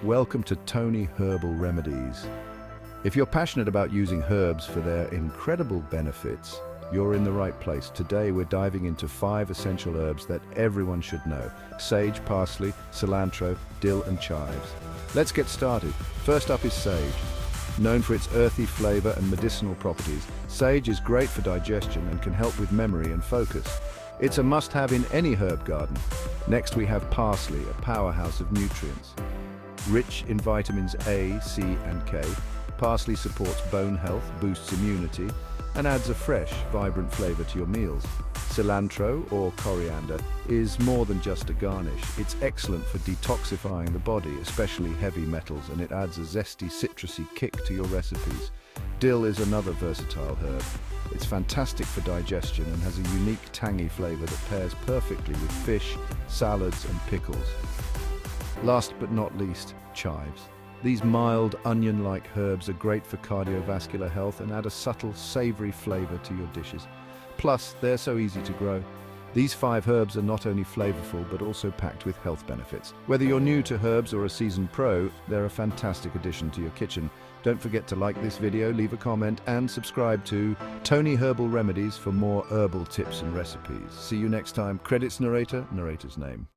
Welcome to Tony Herbal Remedies. If you're passionate about using herbs for their incredible benefits, you're in the right place. Today we're diving into 5 essential herbs that everyone should know: sage, parsley, cilantro, dill and chives. Let's get started. First up is sage. Known for its earthy flavor and medicinal properties, sage is great for digestion and can help with memory and focus. It's a must-have in any herb garden. Next we have parsley, a powerhouse of nutrients. Rich in vitamins A, C and K, parsley supports bone health, boosts immunity, and adds a fresh, vibrant flavor to your meals. Cilantro, or coriander, is more than just a garnish. It's excellent for detoxifying the body, especially heavy metals, and it adds a zesty, citrusy kick to your recipes. Dill is another versatile herb. It's fantastic for digestion and has a unique tangy flavor that pairs perfectly with fish, salads and pickles. Last but not least, chives. These mild, onion-like herbs are great for cardiovascular health and add a subtle, savory flavor to your dishes. Plus, they're so easy to grow. These 5 herbs are not only flavorful, but also packed with health benefits. Whether you're new to herbs or a seasoned pro, they're a fantastic addition to your kitchen. Don't forget to like this video, leave a comment, and subscribe to Tony Herbal Remedies for more herbal tips and recipes. See you next time. Credits narrator, narrator's name.